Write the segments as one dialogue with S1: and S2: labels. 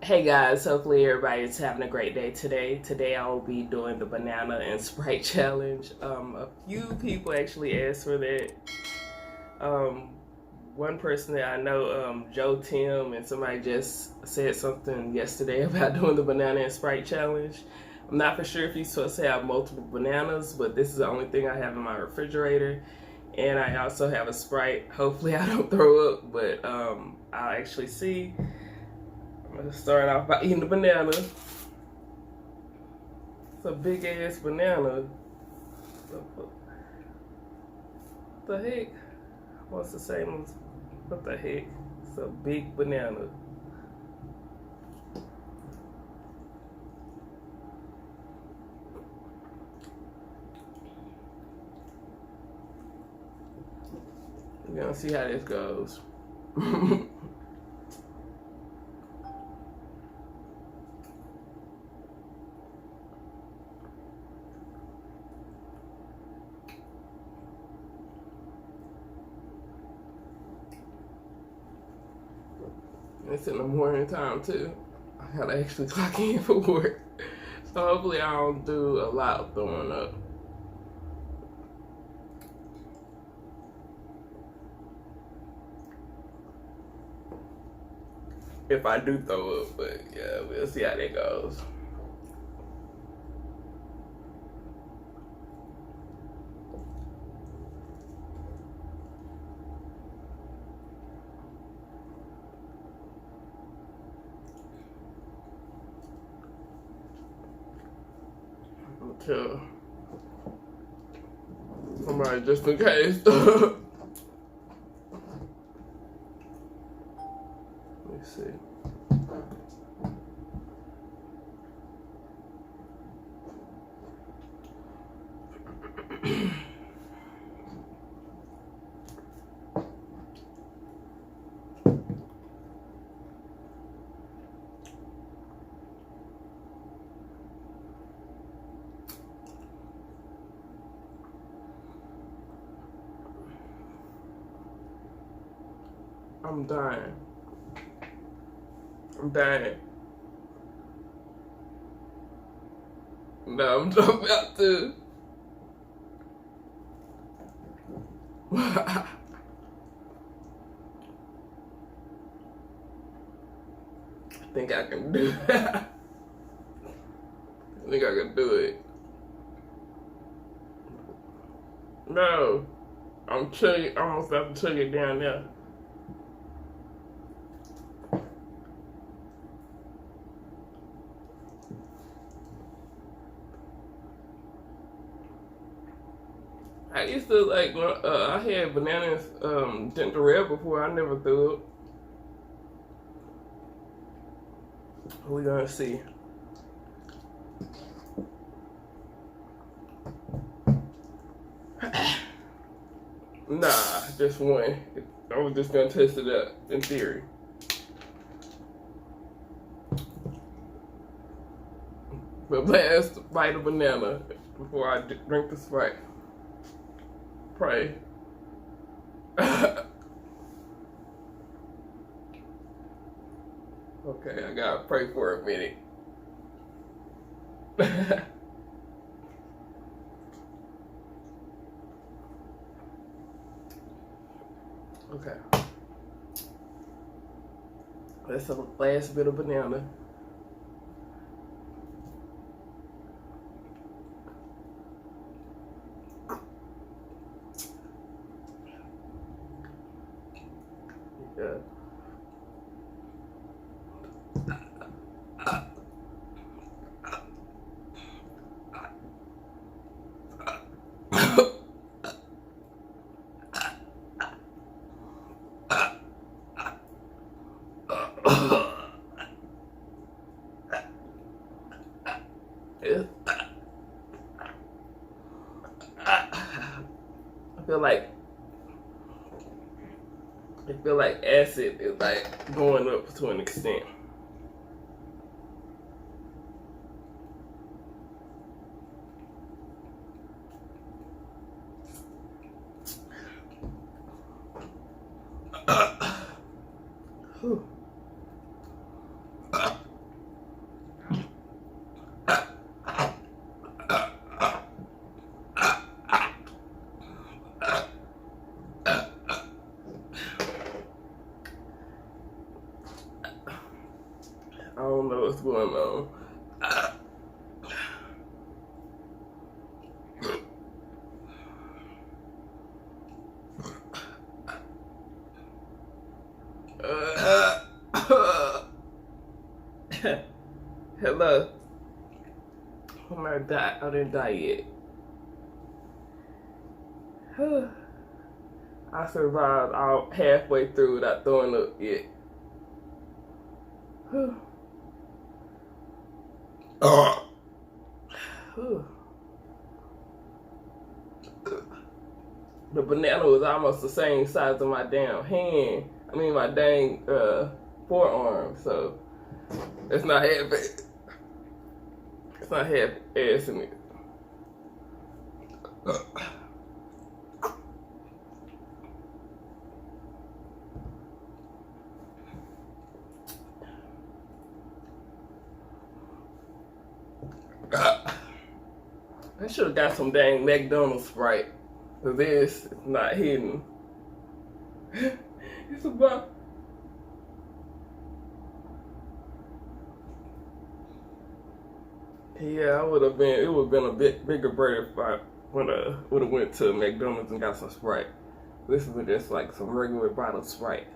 S1: Hey guys, hopefully everybody's having a great day today. Today I will be doing the Banana and Sprite challenge. A few people actually asked for that. Um, One person that I know, Joe Tim, and somebody just said something yesterday about doing the Banana and Sprite challenge. I'm not for sure if you're supposed to have multiple bananas, but this is the only thing I have in my refrigerator. And I also have a Sprite. Hopefully I don't throw up, but I'll actually see. I'm gonna start off by eating the banana. It's a big ass banana. What the heck? What's the same as, what the heck? It's a big banana. We're gonna see how this goes. It's in the morning time too. I gotta actually clock in for work. So hopefully I don't do a lot of throwing up. If I do throw up, but yeah, we'll see how that goes. Until somebody, just in case. Let me see. I'm dying. I'm dying. No, I'm about to. I think I can do it. I think I can do it. No, I'm chugging. I almost about to chug it down there. I used to like when I had bananas ginger ale before. I never threw it. We're gonna see. Nah, just one. I was just gonna test it out in theory. But last bite of banana before I drink the Sprite. Pray. Okay, I gotta pray for a minute. Okay. That's the last bit of banana. Yeah. I feel like acid is like going up to an extent. Whew. don't know what's going on. Hello. I'm not die. I didn't die yet. I survived out halfway through without throwing up yet. The banana was almost the same size as my damn hand. I mean my dang forearm, so it's not half ass. It's not half ass in it. I should have got some dang McDonald's Sprite. Cause this is not hidden. It's about. Yeah, it would have been a bit bigger bird if I would have went to McDonald's and got some Sprite. This is just like some regular bottled Sprite.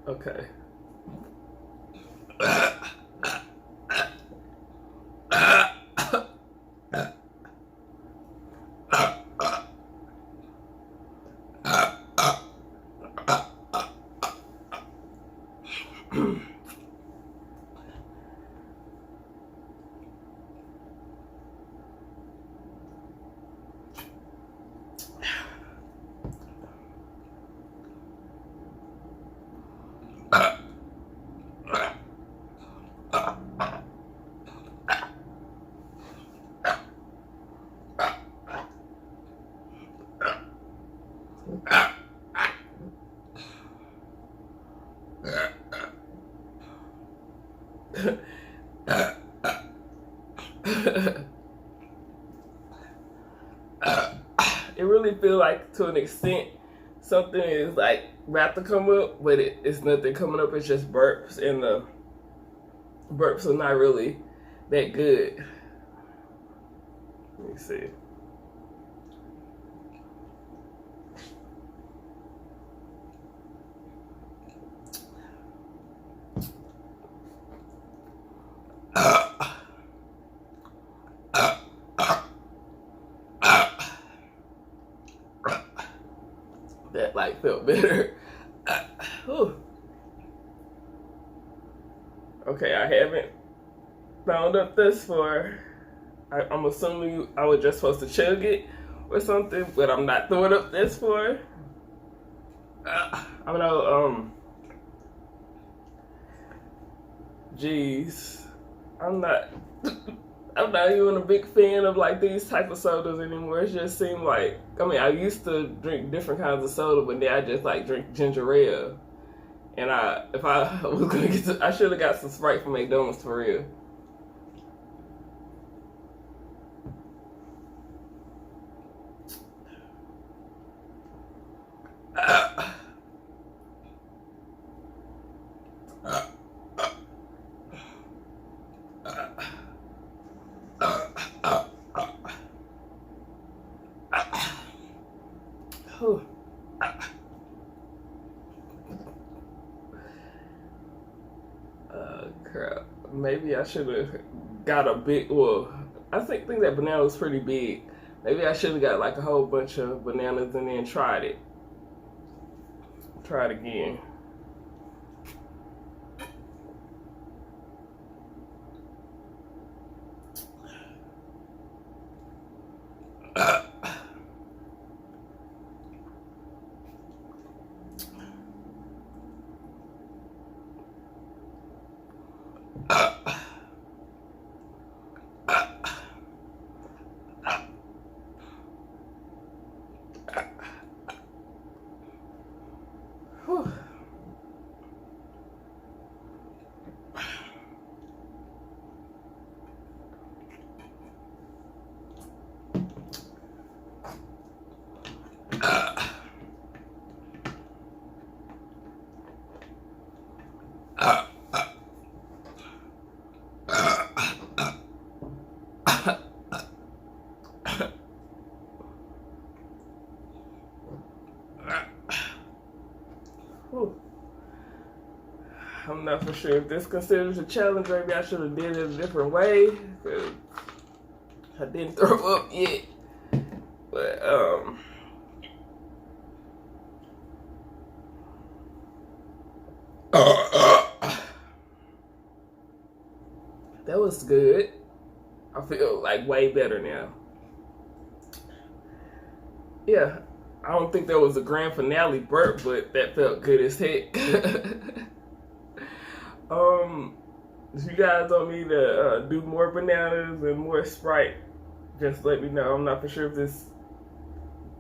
S1: Okay. It really feel like, to an extent, something is like about to come up, but it's nothing coming up. It's just burps, and the burps are not really that good. Let me see. That like felt better. Okay, I haven't found up this far. I'm assuming I was just supposed to chug it or something, but I'm not throwing up this far. I don't know. Jeez, I'm not even a big fan of like these type of sodas anymore. It just seemed like, I mean, I used to drink different kinds of soda, but now I just like drink ginger ale. And if I was gonna get I should have got some Sprite from McDonald's for real. Crap. Maybe I should have got a big, well, I think that banana was pretty big. Maybe I should have got like a whole bunch of bananas and then tried it. Try it again. I'm not for sure if this considers a challenge. Maybe I should have did it a different way. I didn't throw up yet. But, that was good. I feel like way better now. Yeah, I don't think that was a grand finale burp, but that felt good as heck. If you guys want me to do more bananas and more Sprite, just let me know. I'm not for sure if this...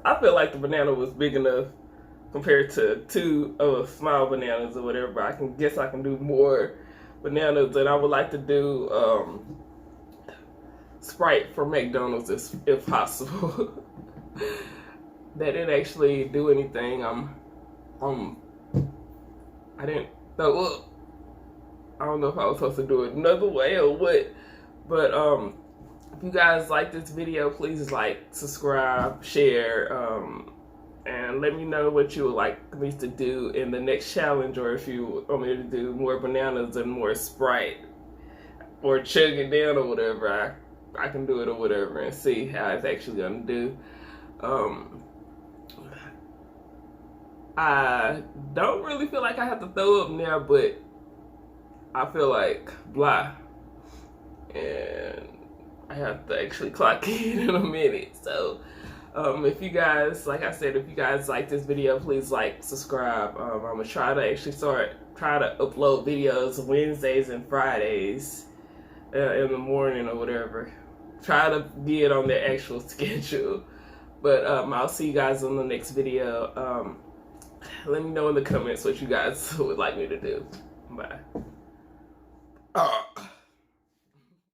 S1: I feel like the banana was big enough compared to 2 small bananas or whatever, but I guess I can do more bananas, and I would like to do Sprite from McDonald's if possible. That didn't actually do anything. I didn't throw up. I don't know if I was supposed to do it another way or what, but if you guys like this video, please like, subscribe, share, and let me know what you would like me to do in the next challenge, or if you want me to do more bananas and more Sprite, or chug it down or whatever. I can do it or whatever and see how it's actually gonna do. I don't really feel like I have to throw up now, but I feel like blah, and I have to actually clock in a minute. So if you guys, like I said, if you guys like this video, please like, subscribe. I'm gonna try to actually try to upload videos Wednesdays and Fridays in the morning or whatever. Try to get on the actual schedule. But I'll see you guys on the next video. Let me know in the comments what you guys would like me to do. Bye.